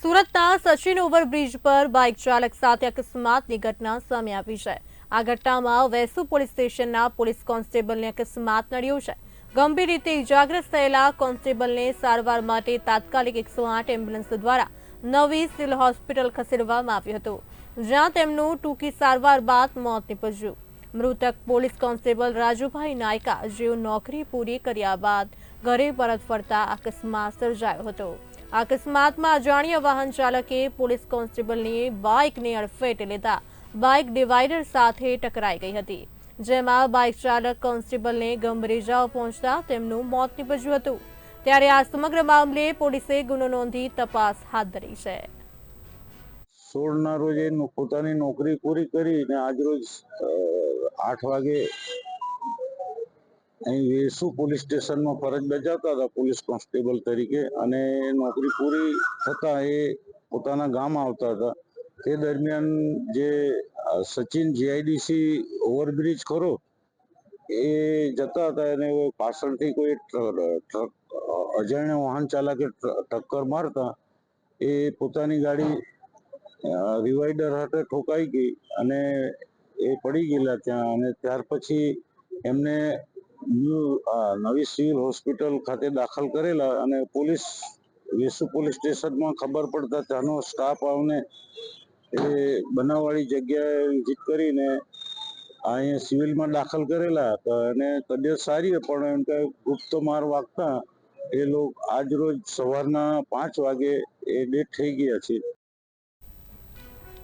સુરતના સચિન ઓવરબ્રિજ પર બાઇક ચાલક સાથે અકસ્માતની ઘટના સામે આવી છે। આ ઘટનામાં વેસુ પોલીસ સ્ટેશનના પોલીસ કોન્સ્ટેબલને અકસ્માત નડ્યો છે। ગંભીર રીતે ઇજાગ્રસ્ત થયેલા કોન્સ્ટેબલને સારવાર માટે તાત્કાલિક 108 એમ્બ્યુલન્સ દ્વારા નવી સિવિલ હોસ્પિટલ ખસેડવામાં આવ્યું હતું, જ્યાં તેમનું ટૂંકી સારવાર બાદ મોત નીપજ્યું। મૃતક પોલીસ કોન્સ્ટેબલ રાજુભાઈ નાયકા, જેઓ નોકરી પૂરી કર્યા બાદ ઘરે પરત ફરતા અકસ્માત સર્જાયો હતો। અકસ્માતમાં અજાણ્યા વાહન ચાલકે પોલીસ કોન્સ્ટેબલની બાઇકને અડફેટે લેતા બાઇક ડિવાઈડર સાથે ટકરાઈ ગઈ હતી, જેમાં બાઇક ચાલક કોન્સ્ટેબલને ગંભીર ઇજાઓ પહોંચતા તેમનું મોત નીપજ્યું હતું। ત્યારે આ સમગ્ર મામલે પોલીસે ગુનો નોંધી તપાસ હાથ ધરી છે। 16ના રોજ પોતાની નોકરી પૂરી કરીને આજરોજ 8 વાગે અહીં વેસુ પોલીસ સ્ટેશનમાં ફરજ બજાવતા હતા પોલીસ કોન્સ્ટેબલ તરીકે, અને નોકરી પૂરી થતાં એ પોતાના ગામ આવતા હતા। તે દરમિયાન જે સચિન જીઆઈડીસી ઓવરબ્રિજ ખરો એ જતા હતા, અને પાછળથી કોઈ ટ્રક અજાણ્યા વાહન ચાલકે ટક્કર મારતા એ પોતાની ગાડી ડિવાઈડર હાથે ઠોકાઈ ગઈ અને એ પડી ગયેલા ત્યાં, અને ત્યાર પછી એમને નવી સિવિલ હોસ્પિટલ ખાતે દાખલ કરેલા, અને વેસુ પોલીસ સ્ટેશનમાં ખબર પડતા ત્યાંનો સ્ટાફ આવને એ બનાવવાળી જગ્યાએ વિઝિટ કરીને અહીંયા સિવિલમાં દાખલ કરેલા હતા, અને તબિયત સારી પણ એમ કે ગુપ્ત માર વાગતા એ લોકો આજ રોજ સવારના 5 વાગે એ ડેથ થઈ ગયા છે।